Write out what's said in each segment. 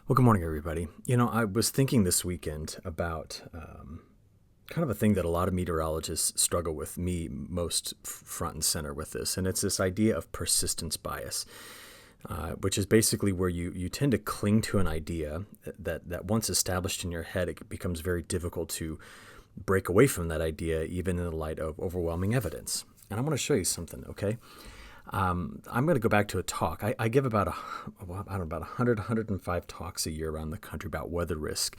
Well, good morning, everybody. I was thinking this weekend about kind of a thing that a lot of meteorologists struggle with, me most front and center with this, and it's this idea of persistence bias, which is basically where you tend to cling to an idea that once established in your head, it becomes very difficult to break away from that idea, even in the light of overwhelming evidence. And I want to show you something, okay? I'm going to go back to a talk. I give about 100, 105 talks a year around the country about weather risk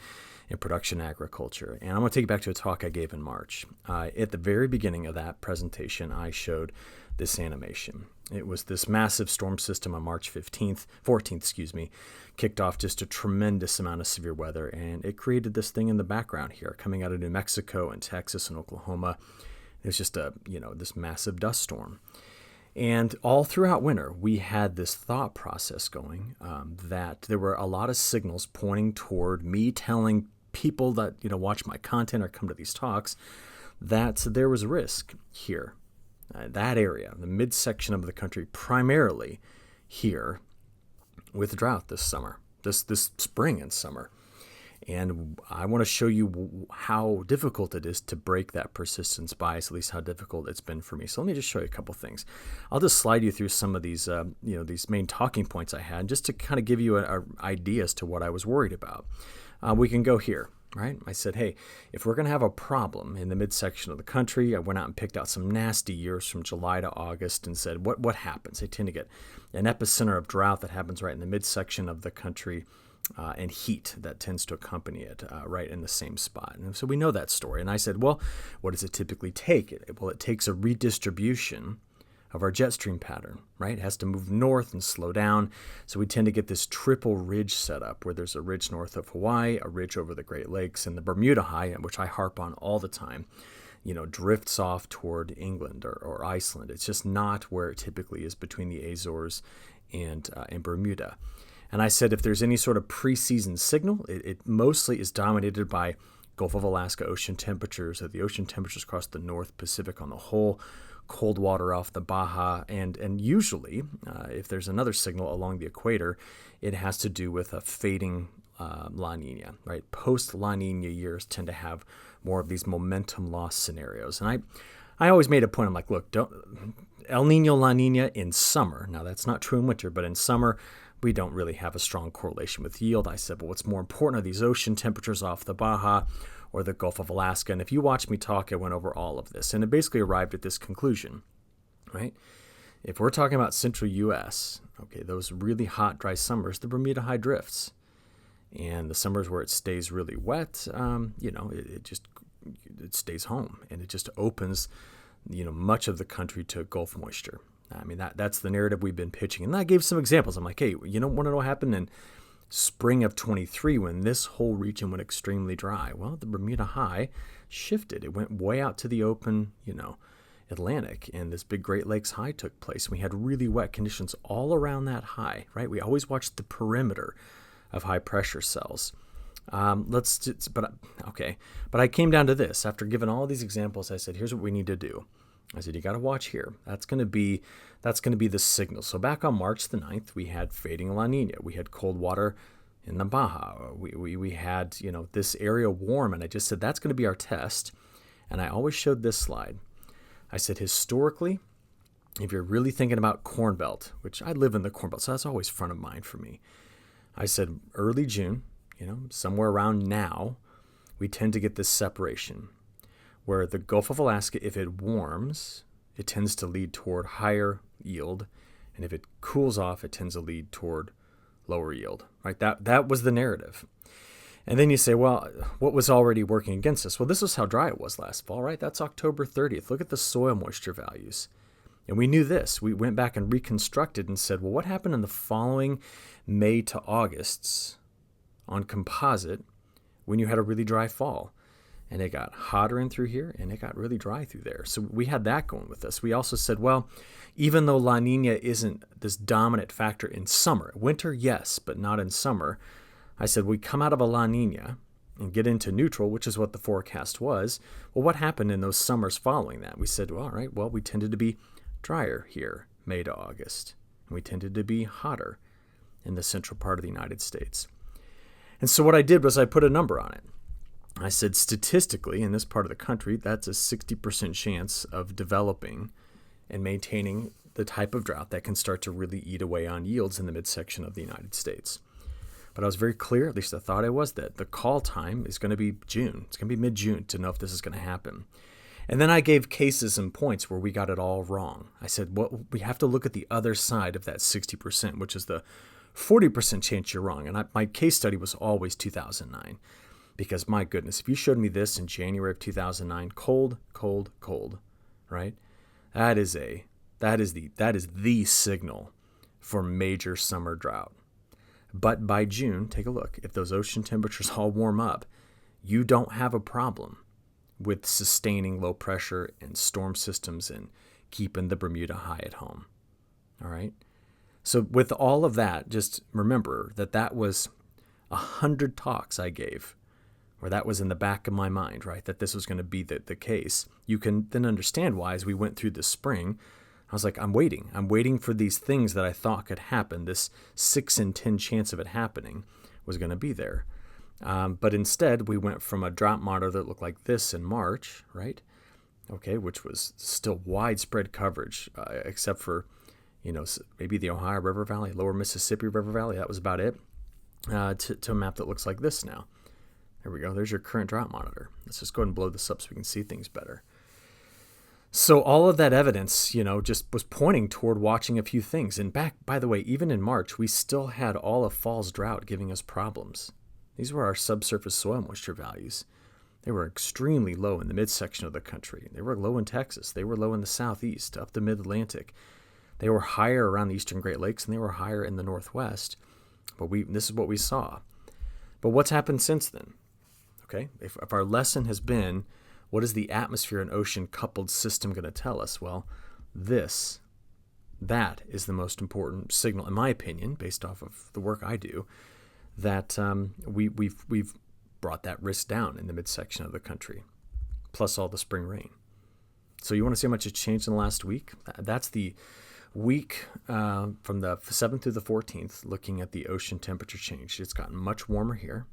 in production agriculture. And I'm going to take you back to a talk I gave in March. At the very beginning of that presentation, I showed this animation. It was this massive storm system on March 14th, kicked off just a tremendous amount of severe weather. And it created this thing in the background here coming out of New Mexico and Texas and Oklahoma. It was just this massive dust storm. And all throughout winter, we had this thought process going that there were a lot of signals pointing toward me telling people that watch my content or come to these talks that there was risk here, that area, the midsection of the country, primarily here with drought this summer, this spring and summer. And I want to show you how difficult it is to break that persistence bias, at least how difficult it's been for me. So let me just show you a couple things. I'll just slide you through some of these, these main talking points I had, just to kind of give you an idea as to what I was worried about. We can go here, right? I said, hey, if we're going to have a problem in the midsection of the country, I went out and picked out some nasty years from July to August and said, what happens? They tend to get an epicenter of drought that happens right in the midsection of the country. And heat that tends to accompany it right in the same spot. And so we know that story. And I said, well, what does it typically take? Well, it takes a redistribution of our jet stream pattern, right? It has to move north and slow down. So we tend to get this triple ridge setup where there's a ridge north of Hawaii, a ridge over the Great Lakes, and the Bermuda High, which I harp on all the time, drifts off toward England or Iceland. It's just not where it typically is between the Azores and Bermuda. And I said if there's any sort of preseason signal, it mostly is dominated by Gulf of Alaska ocean temperatures, the ocean temperatures across the North Pacific on the whole, cold water off the Baja, and usually, if there's another signal along the equator, it has to do with a fading La Nina, right? Post-La Nina years tend to have more of these momentum loss scenarios. And I always made a point, I'm like, look, El Nino, La Nina in summer, now that's not true in winter, but in summer, we don't really have a strong correlation with yield. I said, well, what's more important are these ocean temperatures off the Baja or the Gulf of Alaska. And if you watch me talk, I went over all of this. And it basically arrived at this conclusion, right? If we're talking about central U.S., okay, those really hot, dry summers, the Bermuda High drifts. And the summers where it stays really wet, it stays home. And it just opens, much of the country to Gulf moisture. I mean, that's the narrative we've been pitching. And I gave some examples. I'm like, hey, you don't want to know what happened in spring of 23 when this whole region went extremely dry. Well, the Bermuda High shifted. It went way out to the open, Atlantic, and this big Great Lakes high took place. We had really wet conditions all around that high, right? We always watched the perimeter of high pressure cells. But I came down to this. After giving all these examples, I said, here's what we need to do. I said, you got to watch here. That's going to be the signal. So back on March the 9th, we had fading La Nina. We had cold water in the Baja. We had, this area warm. And I just said, that's going to be our test. And I always showed this slide. I said, historically, if you're really thinking about Corn Belt, which I live in the Corn Belt, so that's always front of mind for me. I said, early June, somewhere around now, we tend to get this separation, where the Gulf of Alaska, if it warms, it tends to lead toward higher yield. And if it cools off, it tends to lead toward lower yield, right? That was the narrative. And then you say, well, what was already working against us? Well, this was how dry it was last fall, right? That's October 30th. Look at the soil moisture values. And we knew this. We went back and reconstructed and said, well, what happened in the following May to Augusts on composite when you had a really dry fall? And it got hotter in through here, and it got really dry through there. So we had that going with us. We also said, well, even though La Nina isn't this dominant factor in summer, winter, yes, but not in summer, I said we come out of a La Nina and get into neutral, which is what the forecast was. Well, what happened in those summers following that? We said, well, all right, well, we tended to be drier here, May to August, and we tended to be hotter in the central part of the United States. And so what I did was I put a number on it. I said, statistically, in this part of the country, that's a 60% chance of developing and maintaining the type of drought that can start to really eat away on yields in the midsection of the United States. But I was very clear, at least I thought I was, that the call time is going to be June. It's going to be mid-June to know if this is going to happen. And then I gave cases and points where we got it all wrong. I said, well, we have to look at the other side of that 60%, which is the 40% chance you're wrong. And my case study was always 2009. Because my goodness, if you showed me this in January of 2009, cold, cold, cold, right? That is the signal for major summer drought. But by June, take a look. If those ocean temperatures all warm up, you don't have a problem with sustaining low pressure and storm systems and keeping the Bermuda high at home. All right? So with all of that, just remember that was 100 talks I gave, or that was in the back of my mind, right, that this was going to be the case. You can then understand why, as we went through the spring, I was like, I'm waiting for these things that I thought could happen. This 6 in 10 chance of it happening was going to be there. But instead, we went from a drought monitor that looked like this in March, right? Okay, which was still widespread coverage, except for, maybe the Ohio River Valley, lower Mississippi River Valley. That was about it, to a map that looks like this now. There we go. There's your current drought monitor. Let's just go ahead and blow this up so we can see things better. So all of that evidence, just was pointing toward watching a few things. And back, by the way, even in March, we still had all of fall's drought giving us problems. These were our subsurface soil moisture values. They were extremely low in the midsection of the country. They were low in Texas. They were low in the southeast, up the mid-Atlantic. They were higher around the eastern Great Lakes, and they were higher in the northwest. But this is what we saw. But what's happened since then? Okay, if our lesson has been, what is the atmosphere and ocean coupled system going to tell us? Well, that is the most important signal, in my opinion, based off of the work I do, that we've brought that risk down in the midsection of the country, plus all the spring rain. So you want to see how much it's changed in the last week? That's the week from the 7th through the 14th, looking at the ocean temperature change. It's gotten much warmer here,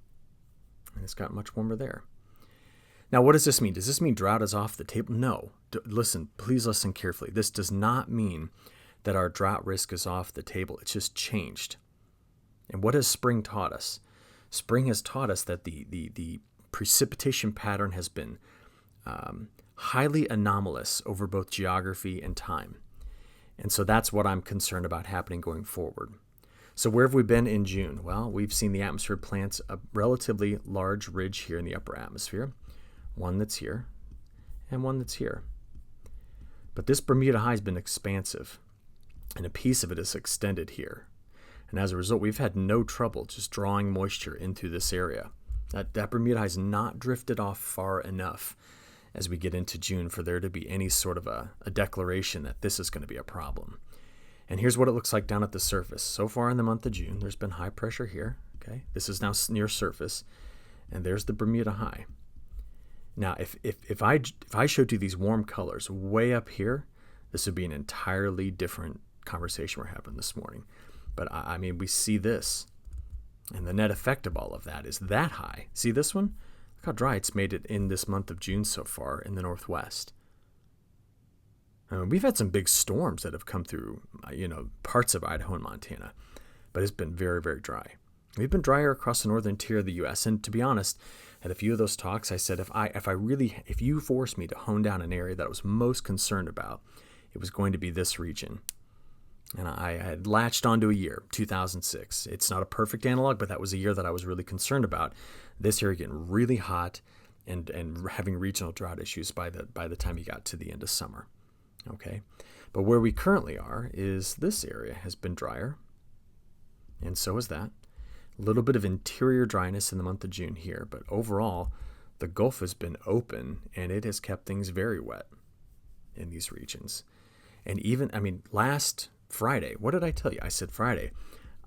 and it's gotten much warmer there. Now, what does this mean? Does this mean drought is off the table? No. Please listen carefully. This does not mean that our drought risk is off the table. It's just changed. And what has spring taught us? Spring has taught us that the precipitation pattern has been highly anomalous over both geography and time. And so that's what I'm concerned about happening going forward. So where have we been in June? Well, we've seen the atmosphere plant a relatively large ridge here in the upper atmosphere, one that's here and one that's here. But this Bermuda high has been expansive, and a piece of it is extended here. And as a result, we've had no trouble just drawing moisture into this area. That Bermuda high has not drifted off far enough as we get into June for there to be any sort of a declaration that this is going to be a problem. And here's what it looks like down at the surface. So far in the month of June, there's been high pressure here. Okay, this is now near surface, and there's the Bermuda high. Now, if I showed you these warm colors way up here, this would be an entirely different conversation we're having this morning. But I mean, we see this, and the net effect of all of that is that high. See this one? Look how dry it's made it in this month of June so far in the northwest. I mean, we've had some big storms that have come through, parts of Idaho and Montana, but it's been very, very dry. We've been drier across the northern tier of the U.S. And to be honest, at a few of those talks, I said, if you forced me to hone down an area that I was most concerned about, it was going to be this region. And I had latched onto a year, 2006. It's not a perfect analog, but that was a year that I was really concerned about. This year getting really hot and having regional drought issues by the time you got to the end of summer. Okay, but where we currently are is this area has been drier, and so is that. A little bit of interior dryness in the month of June here, but overall, the Gulf has been open, and it has kept things very wet in these regions. And even, last Friday, what did I tell you? I said Friday,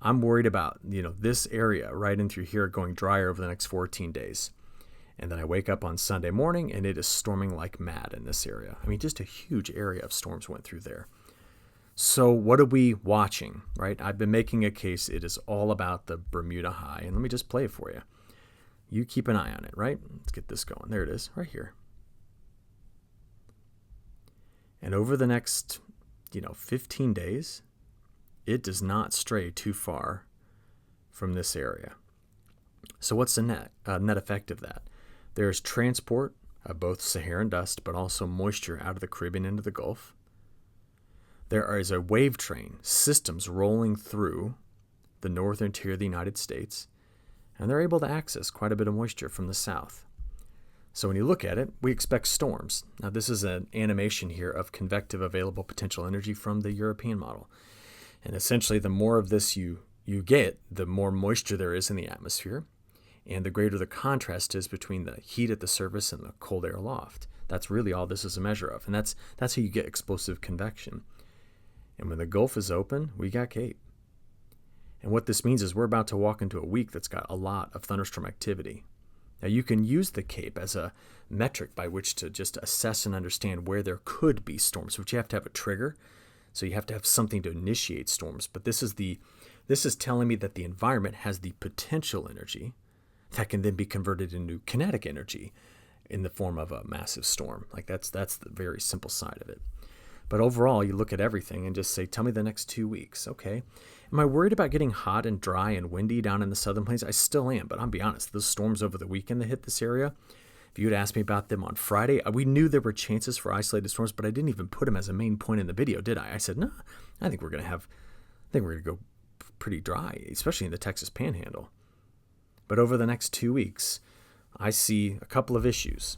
I'm worried about, this area right in through here going drier over the next 14 days. And then I wake up on Sunday morning, and it is storming like mad in this area. Just a huge area of storms went through there. So what are we watching, right? I've been making a case. It is all about the Bermuda high. And let me just play it for you. You keep an eye on it, right? Let's get this going. There it is, right here. And over the next, 15 days, it does not stray too far from this area. So what's the net effect of that? There's transport of both Saharan dust, but also moisture out of the Caribbean into the Gulf. There is a wave train, systems rolling through the northern tier of the United States, and they're able to access quite a bit of moisture from the south. So when you look at it, we expect storms. Now this is an animation here of convective available potential energy from the European model. And essentially the more of this you get, the more moisture there is in the atmosphere, and the greater the contrast is between the heat at the surface and the cold air aloft. That's really all this is a measure of, and that's how you get explosive convection. And when the Gulf is open, we got Cape. And what this means is we're about to walk into a week that's got a lot of thunderstorm activity. Now you can use the Cape as a metric by which to just assess and understand where there could be storms, but you have to have a trigger. So you have to have something to initiate storms. But this is telling me that the environment has the potential energy that can then be converted into kinetic energy in the form of a massive storm. Like that's the very simple side of it. But overall, you look at everything and just say, tell me the next 2 weeks. Okay. Am I worried about getting hot and dry and windy down in the southern plains? I still am, but I'll be honest, those storms over the weekend that hit this area, if you had asked me about them on Friday, we knew there were chances for isolated storms, but I didn't even put them as a main point in the video, did I? I said, no, I think we're going to go pretty dry, especially in the Texas Panhandle. But over the next 2 weeks, I see a couple of issues.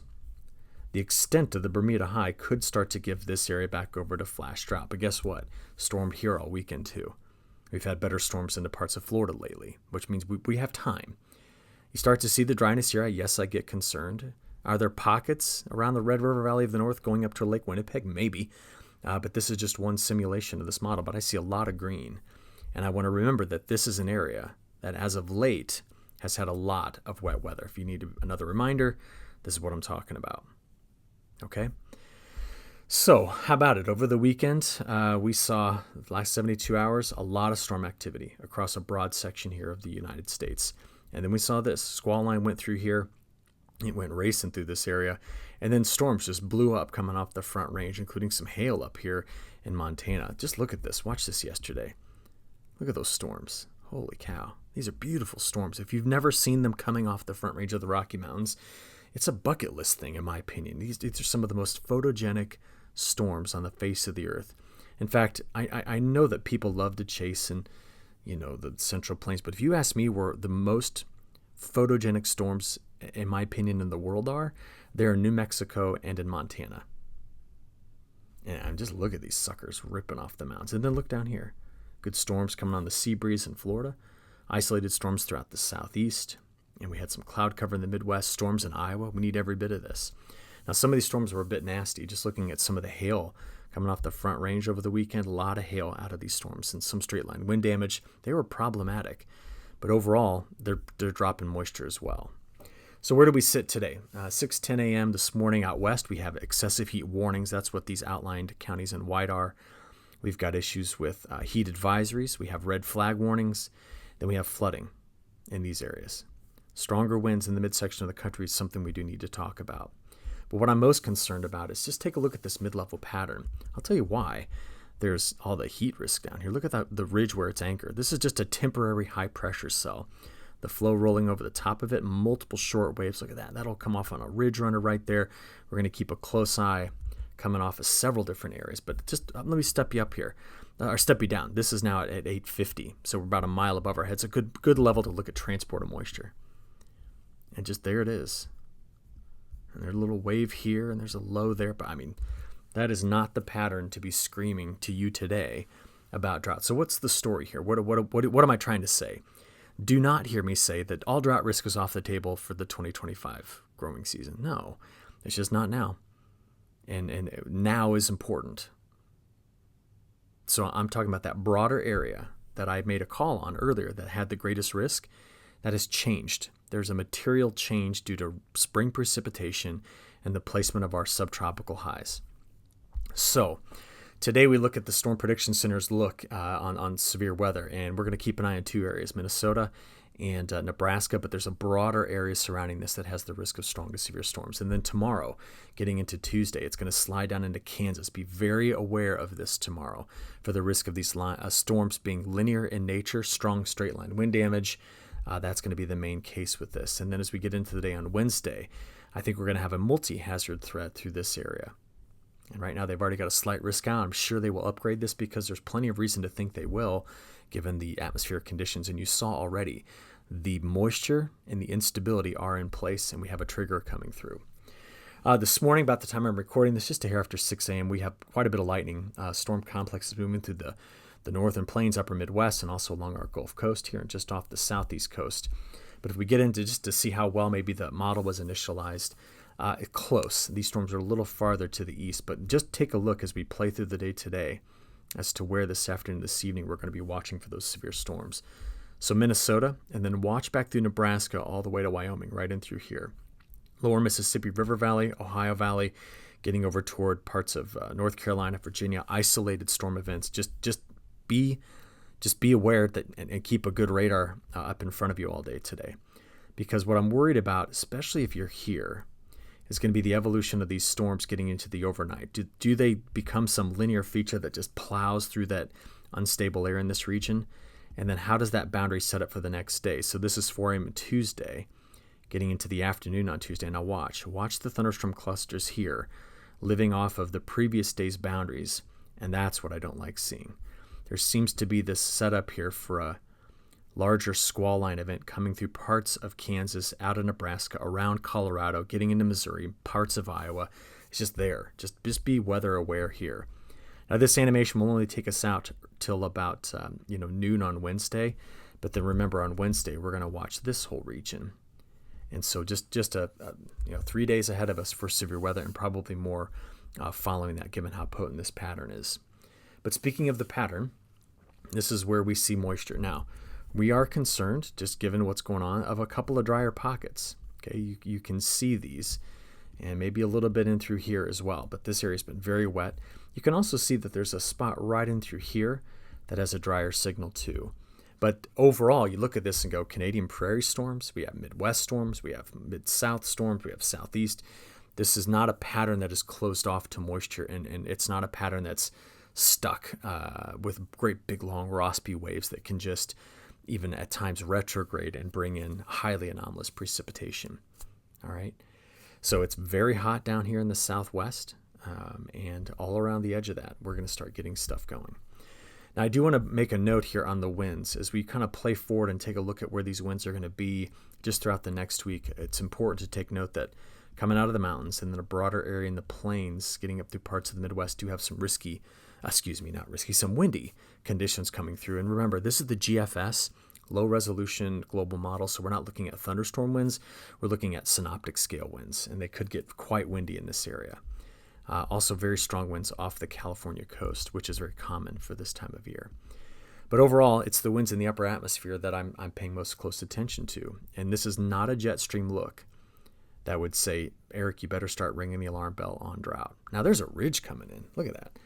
The extent of the Bermuda high could start to give this area back over to flash drought. But guess what? Stormed here all weekend too. We've had better storms into parts of Florida lately, which means we have time. You start to see the dryness here. Yes, I get concerned. Are there pockets around the Red River Valley of the North going up to Lake Winnipeg? Maybe. But this is just one simulation of this model. But I see a lot of green. And I want to remember that this is an area that as of late has had a lot of wet weather. If you need another reminder, this is what I'm talking about. Okay? So how about it? Over the weekend, we saw, the last 72 hours, a lot of storm activity across a broad section here of the United States. And then we saw this. Squall line went through here. It went racing through this area. And then storms just blew up coming off the Front Range, including some hail up here in Montana. Just look at this. Watch this yesterday. Look at those storms. Holy cow. These are beautiful storms. If you've never seen them coming off the Front Range of the Rocky Mountains, it's a bucket list thing, in my opinion. These are some of the most photogenic storms on the face of the earth. In fact, I know that people love to chase in, the Central Plains, but if you ask me where the most photogenic storms, in my opinion, in the world are, they're in New Mexico and in Montana. And just look at these suckers ripping off the mountains. And then look down here. Good storms coming on the sea breeze in Florida. Isolated storms throughout the southeast. And we had some cloud cover in the Midwest, storms in Iowa. We need every bit of this. Now, some of these storms were a bit nasty. Just looking at some of the hail coming off the Front Range over the weekend, a lot of hail out of these storms and some straight line wind damage. They were problematic. But overall, they're dropping moisture as well. So where do we sit today? 6:10 a.m. this morning out west, we have excessive heat warnings. That's what these outlined counties in white are. We've got issues with heat advisories. We have red flag warnings. Then we have flooding in these areas. Stronger winds in the midsection of the country is something we do need to talk about. But what I'm most concerned about is just take a look at this mid-level pattern. I'll tell you why. There's all the heat risk down here. Look at the ridge where it's anchored. This is just a temporary high-pressure cell. The flow rolling over the top of it, multiple short waves. Look at that. That'll come off on a ridge runner right there. We're going to keep a close eye coming off of several different areas. But just let me step you up here, or step you down. This is now at 850, so we're about a mile above our heads. A good level to look at transport of moisture. And just there it is. And there's a little wave here, and there's a low there. But, that is not the pattern to be screaming to you today about drought. So what's the story here? What am I trying to say? Do not hear me say that all drought risk is off the table for the 2025 growing season. No, it's just not now. And now is important. So I'm talking about that broader area that I made a call on earlier that had the greatest risk. That has changed. There's a material change due to spring precipitation and the placement of our subtropical highs. So Today we look at the Storm Prediction Center's look on severe weather, and we're going to keep an eye on two areas, Minnesota and Nebraska, but there's a broader area surrounding this that has the risk of strong to severe storms. And then tomorrow, getting into Tuesday, it's going to slide down into Kansas. Be very aware of this tomorrow for the risk of these storms being linear in nature, strong straight line wind damage. That's going to be the main case with this. And then as we get into the day on Wednesday, I think we're going to have a multi-hazard threat through this area. And right now they've already got a slight risk out. I'm sure they will upgrade this because there's plenty of reason to think they will, given the atmospheric conditions. And you saw already the moisture and the instability are in place, and we have a trigger coming through. This morning, about the time I'm recording this, just a hair after 6 a.m., we have quite a bit of lightning. Storm complex is moving through the northern plains, upper Midwest, and also along our Gulf Coast here and just off the southeast coast. But if we get into just to see how well maybe the model was initialized, close. These storms are a little farther to the east, but just take a look as we play through the day today as to where this afternoon, this evening, we're going to be watching for those severe storms. So Minnesota, and then watch back through Nebraska all the way to Wyoming, right in through here. Lower Mississippi River Valley, Ohio Valley, getting over toward parts of North Carolina, Virginia, isolated storm events. Just be aware that and keep a good radar up in front of you all day today. Because what I'm worried about, especially if you're here, is going to be the evolution of these storms getting into the overnight. Do they become some linear feature that just plows through that unstable air in this region? And then how does that boundary set up for the next day? So this is 4 a.m. Tuesday, getting into the afternoon on Tuesday. Now watch the thunderstorm clusters here, living off of the previous day's boundaries. And that's what I don't like seeing. There seems to be this setup here for a larger squall line event coming through parts of Kansas, out of Nebraska, around Colorado, getting into Missouri, parts of Iowa. It's just there. Just be weather aware here. Now, this animation will only take us out till about noon on Wednesday, but then remember on Wednesday we're going to watch this whole region, and so just 3 days ahead of us for severe weather, and probably more following that, given how potent this pattern is. But speaking of the pattern, this is where we see moisture. Now, we are concerned, just given what's going on, of a couple of drier pockets. Okay, you can see these, and maybe a little bit in through here as well, but this area has been very wet. You can also see that there's a spot right in through here that has a drier signal too. But overall, you look at this and go, Canadian prairie storms, we have Midwest storms, we have Mid-South storms, we have Southeast. This is not a pattern that is closed off to moisture, and it's not a pattern that's stuck with great big long Rossby waves that can just even at times retrograde and bring in highly anomalous precipitation. All right. So it's very hot down here in the southwest, and all around the edge of that, we're going to start getting stuff going. Now, I do want to make a note here on the winds. As we kind of play forward and take a look at where these winds are going to be just throughout the next week, it's important to take note that coming out of the mountains and then a broader area in the plains, getting up through parts of the Midwest, do have some some windy conditions coming through. And remember, this is the GFS, low resolution global model, so we're not looking at thunderstorm winds, we're looking at synoptic scale winds, and they could get quite windy in this area. Also very strong winds off the California coast, which is very common for this time of year. But overall, it's the winds in the upper atmosphere that I'm paying most close attention to. And this is not a jet stream look that would say, Eric, you better start ringing the alarm bell on drought. Now there's a ridge coming in. Look at that.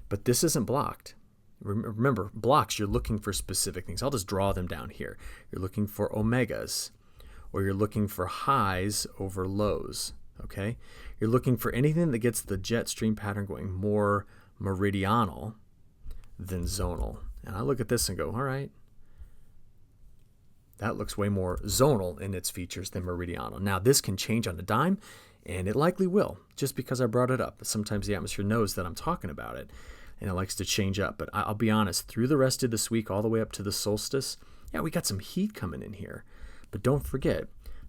But this isn't blocked. Remember, blocks, you're looking for specific things. I'll just draw them down here. You're looking for omegas, or you're looking for highs over lows, okay? You're looking for anything that gets the jet stream pattern going more meridional than zonal. And I look at this and go, all right, that looks way more zonal in its features than meridional. Now, this can change on a dime, and it likely will, just because I brought it up. Sometimes the atmosphere knows that I'm talking about it, and it likes to change up. But I'll be honest, through the rest of this week, all the way up to the solstice, yeah, we got some heat coming in here. But don't forget,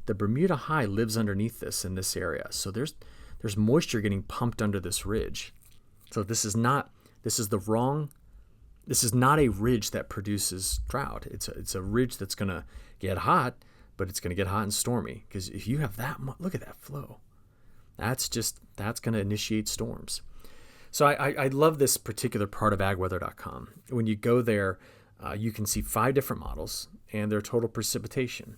the Bermuda high lives underneath this in this area. So there's moisture getting pumped under this ridge. So this is not a ridge that produces drought. It's a ridge that's going to get hot, but it's going to get hot and stormy. Because if you have that, look at that flow. That's going to initiate storms. So I love this particular part of agweather.com. When you go there, you can see 5 different models and their total precipitation.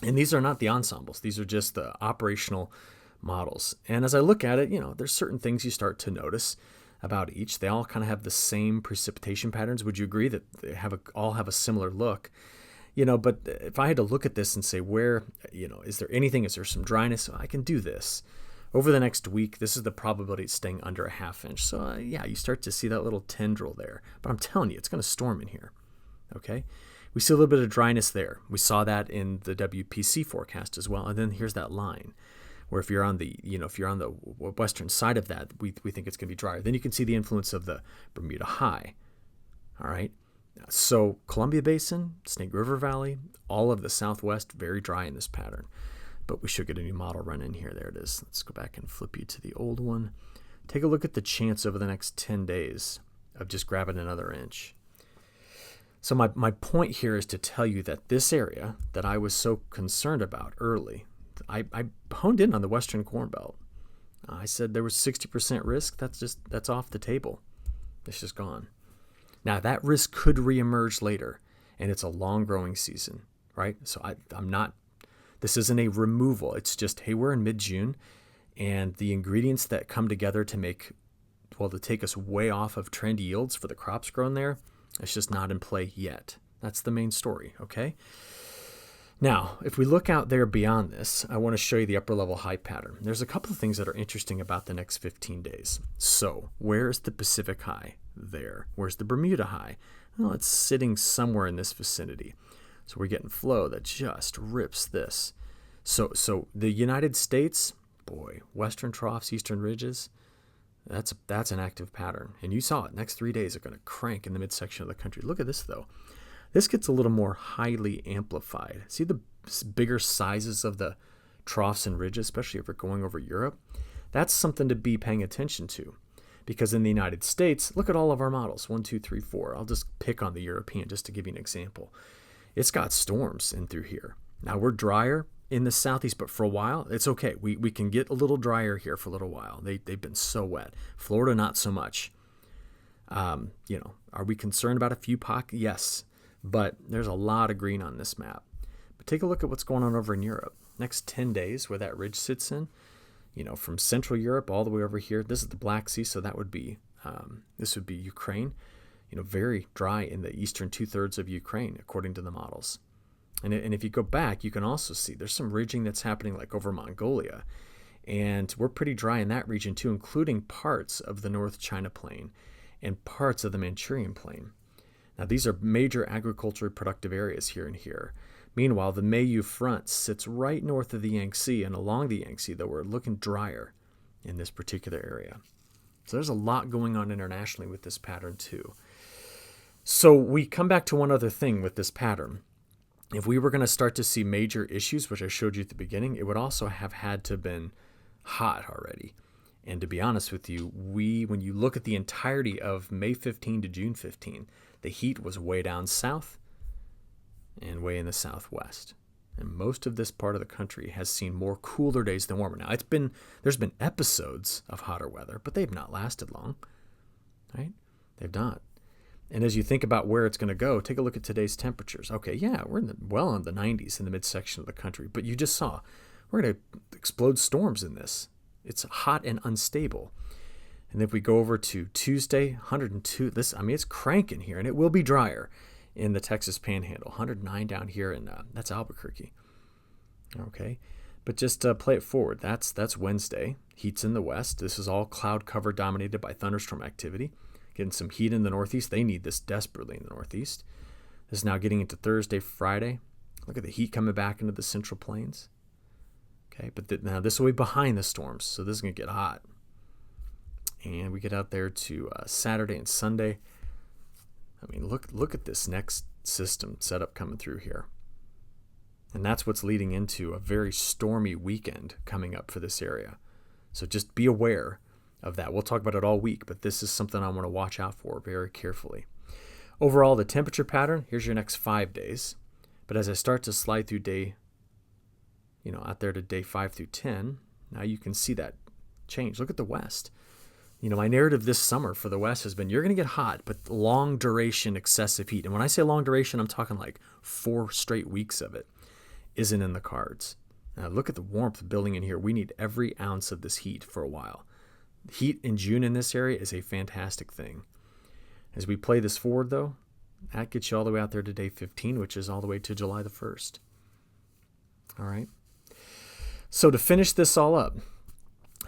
And these are not the ensembles. These are just the operational models. And as I look at it, there's certain things you start to notice. about each. They all kind of have the same precipitation patterns. Would you agree that they all have a similar look? But if I had to look at this and say where, is there some dryness? I can do this. Over the next week, this is the probability of staying under a half inch. So you start to see that little tendril there. But I'm telling you, it's going to storm in here. Okay? We see a little bit of dryness there. We saw that in the WPC forecast as well. And then here's that line where if you're on the western side of that, we think it's going to be drier. Then you can see the influence of the Bermuda high. All right? So Columbia Basin, Snake River Valley, all of the Southwest, very dry in this pattern. But we should get a new model run in here. There it is. Let's go back and flip you to the old one. Take a look at the chance over the next 10 days of just grabbing another inch. So my point here is to tell you that this area that I was so concerned about early, I honed in on the Western Corn Belt. I said there was 60% risk. That's off the table. It's just gone. Now that risk could reemerge later, and it's a long growing season, right? So I'm not. This isn't a removal. It's just, hey, we're in mid-June, and the ingredients that come together to take us way off of trend yields for the crops grown there, it's just not in play yet. That's the main story, okay? Now, if we look out there beyond this, I want to show you the upper level high pattern. There's a couple of things that are interesting about the next 15 days. So, where's the Pacific high? There. Where's the Bermuda high? Well, it's sitting somewhere in this vicinity. So we're getting flow that just rips this. So the United States, boy, western troughs, eastern ridges, that's an active pattern. And you saw it. Next 3 days are going to crank in the midsection of the country. Look at this, though. This gets a little more highly amplified. See the bigger sizes of the troughs and ridges, especially if we're going over Europe? That's something to be paying attention to. Because in the United States, look at all of our models, 1, 2, 3, 4. I'll just pick on the European just to give you an example. It's got storms in through here. Now, we're drier in the southeast, but for a while, it's okay. We can get a little drier here for a little while. They've been so wet. Florida, not so much. Are we concerned about a few pockets? Yes, but there's a lot of green on this map. But take a look at what's going on over in Europe. Next 10 days, where that ridge sits in, from Central Europe all the way over here. This is the Black Sea, so that would be this would be Ukraine. Very dry in the eastern 2/3 of Ukraine, according to the models. And if you go back, you can also see there's some ridging that's happening like over Mongolia. And we're pretty dry in that region too, including parts of the North China Plain and parts of the Manchurian Plain. Now, these are major agriculturally productive areas here and here. Meanwhile, the Mayu front sits right north of the Yangtze, and along the Yangtze, though, we're looking drier in this particular area. So there's a lot going on internationally with this pattern too. So we come back to one other thing with this pattern. If we were going to start to see major issues, which I showed you at the beginning, it would also have had to have been hot already. And to be honest with you, when you look at the entirety of May 15 to June 15, the heat was way down south and way in the southwest. And most of this part of the country has seen more cooler days than warmer. Now, there's been episodes of hotter weather, but they've not lasted long, right? They've not. And as you think about where it's going to go, take a look at today's temperatures. Okay, yeah, we're well in the 90s in the midsection of the country, but you just saw we're going to explode storms in this. It's hot and unstable. And if we go over to Tuesday, 102, it's cranking here, and it will be drier in the Texas Panhandle. 109 down here, and that's Albuquerque. Okay, but just play it forward. That's Wednesday. Heat's in the west. This is all cloud cover dominated by thunderstorm activity. Getting some heat in the northeast. They need this desperately in the northeast. This is now getting into Thursday, Friday. Look at the heat coming back into the central plains. Okay, but now this will be behind the storms, so this is going to get hot. And we get out there to Saturday and Sunday. I mean, look at this next system setup coming through here. And that's what's leading into a very stormy weekend coming up for this area. So just be aware of that. We'll talk about it all week, but this is something I want to watch out for very carefully. Overall, the temperature pattern, here's your next 5 days. But as I start to slide through out there to day 5 through 10, now you can see that change. Look at the west. My narrative this summer for the west has been you're going to get hot, but long duration excessive heat. And when I say long duration, I'm talking like 4 straight weeks of it isn't in the cards. Now look at the warmth building in here. We need every ounce of this heat for a while. Heat in June in this area is a fantastic thing. As we play this forward, though, that gets you all the way out there to day 15, which is all the way to July the 1st. All right. So to finish this all up,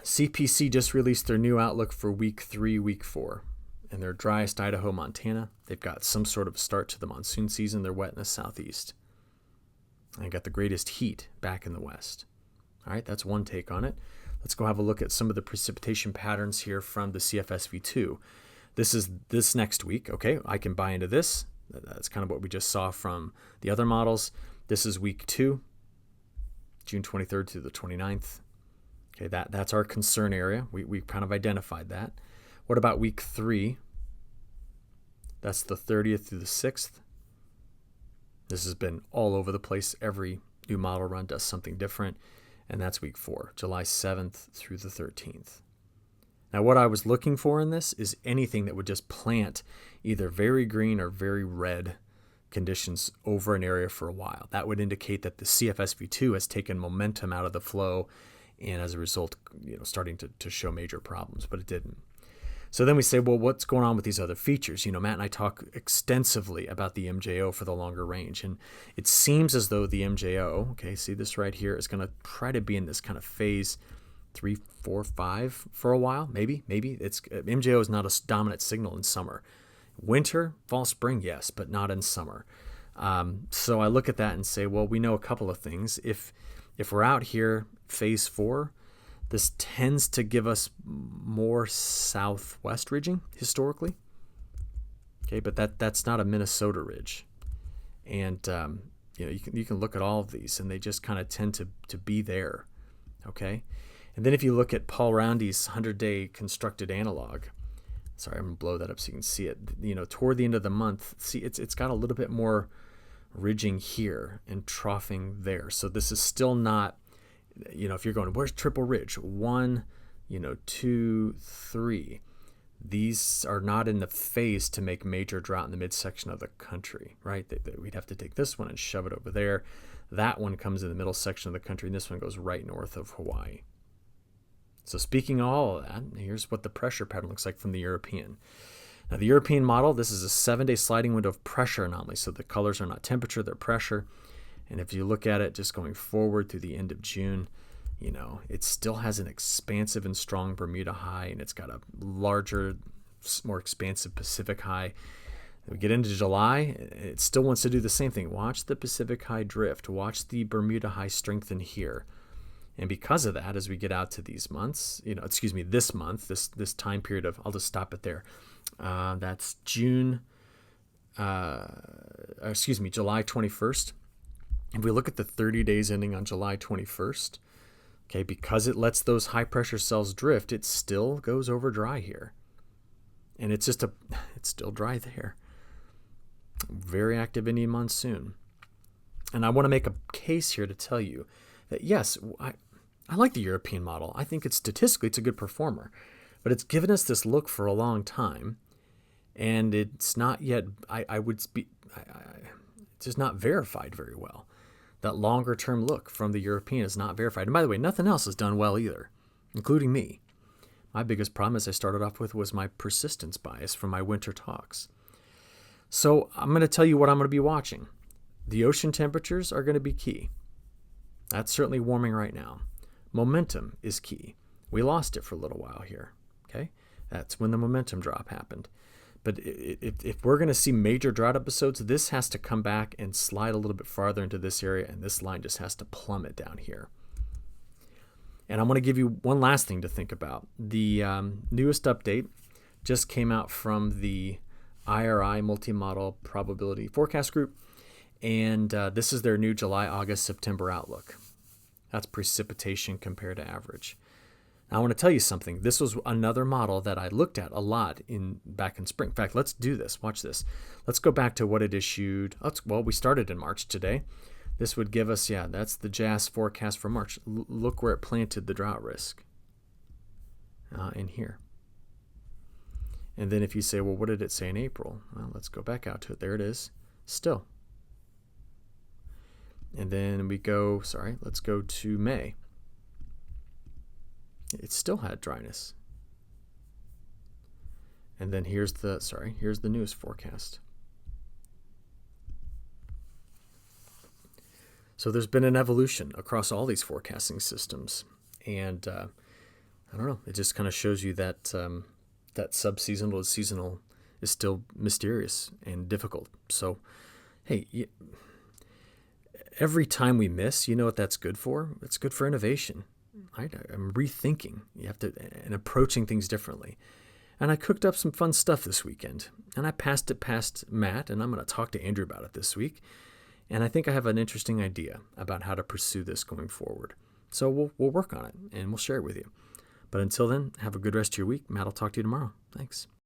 CPC just released their new outlook for week 3, week 4. In their driest Idaho, Montana, they've got some sort of start to the monsoon season. They're wet in the southeast. And got the greatest heat back in the west. All right, that's one take on it. Let's go have a look at some of the precipitation patterns here from the CFSV2. This is this next week. Okay, I can buy into this. That's kind of what we just saw from the other models. This is week 2, June 23rd through the 29th. Okay, that's our concern area. We've kind of identified that. What about week 3? That's the 30th through the 6th. This has been all over the place. Every new model run does something different. And that's week 4, July 7th through the 13th. Now, what I was looking for in this is anything that would just plant either very green or very red conditions over an area for a while. That would indicate that the CFSV2 has taken momentum out of the flow and as a result, starting to show major problems, but it didn't. So then we say, well, what's going on with these other features? Matt and I talk extensively about the MJO for the longer range, and it seems as though the MJO, okay, see this right here, is going to try to be in this kind of phase 3, 4, 5 for a while, maybe. MJO is not a dominant signal in summer. Winter, fall, spring, yes, but not in summer. So I look at that and say, well, we know a couple of things. If we're out here, phase 4, this tends to give us more southwest ridging historically. Okay, but that's not a Minnesota ridge. And you can look at all of these and they just kind of tend to be there. Okay? And then if you look at Paul Roundy's 100-day constructed analog, sorry, I'm going to blow that up so you can see it. Toward the end of the month, see it's got a little bit more ridging here and troughing there. So this is still not, if you're going, where's triple ridge? 1, 2, 3. These are not in the phase to make major drought in the midsection of the country, right? We'd have to take this one and shove it over there. That one comes in the middle section of the country, and this one goes right north of Hawaii. So speaking of all of that, here's what the pressure pattern looks like from the European. Now, the European model, this is a 7-day sliding window of pressure anomaly. So the colors are not temperature, they're pressure. And if you look at it just going forward through the end of June, it still has an expansive and strong Bermuda high, and it's got a larger, more expansive Pacific high. We get into July, it still wants to do the same thing. Watch the Pacific high drift. Watch the Bermuda high strengthen here. And because of that, as we get out to these months, this month, this time period of, I'll just stop it there. That's July 21st. If we look at the 30 days ending on July 21st, okay, because it lets those high pressure cells drift, it still goes over dry here. And it's still dry there. Very active Indian monsoon. And I want to make a case here to tell you that, yes, I like the European model. I think statistically it's a good performer. But it's given us this look for a long time. And it's not yet, it's just not verified very well. That longer term look from the European is not verified. And by the way, nothing else has done well either, including me. My biggest problem, as I started off with, was my persistence bias from my winter talks. So I'm going to tell you what I'm going to be watching. The ocean temperatures are going to be key. That's certainly warming right now. Momentum is key. We lost it for a little while here. Okay, that's when the momentum drop happened. But if we're going to see major drought episodes, this has to come back and slide a little bit farther into this area, and this line just has to plummet down here. And I'm going to give you one last thing to think about. The newest update just came out from the IRI Multi-Model Probability Forecast Group, and this is their new July, August, September outlook. That's precipitation compared to average. Now, I want to tell you something. This was another model that I looked at a lot back in spring. In fact, let's do this. Watch this. Let's go back to what it issued. We started in March today. This would give us, that's the JAS forecast for March. Look where it planted the drought risk in here. And then if you say, well, what did it say in April? Well, let's go back out to it. There it is. Still. And then let's go to May. It still had dryness. And then here's the news forecast. So there's been an evolution across all these forecasting systems, and I don't know. It just kind of shows you that that subseasonal to seasonal is still mysterious and difficult. So, hey, every time we miss, you know what that's good for? It's good for innovation. I'm rethinking. You have to and approaching things differently. And I cooked up some fun stuff this weekend, and I passed it past Matt, and I'm going to talk to Andrew about it this week. And I think I have an interesting idea about how to pursue this going forward. So we'll work on it, and we'll share it with you. But until then, have a good rest of your week. Matt, I'll talk to you tomorrow. Thanks.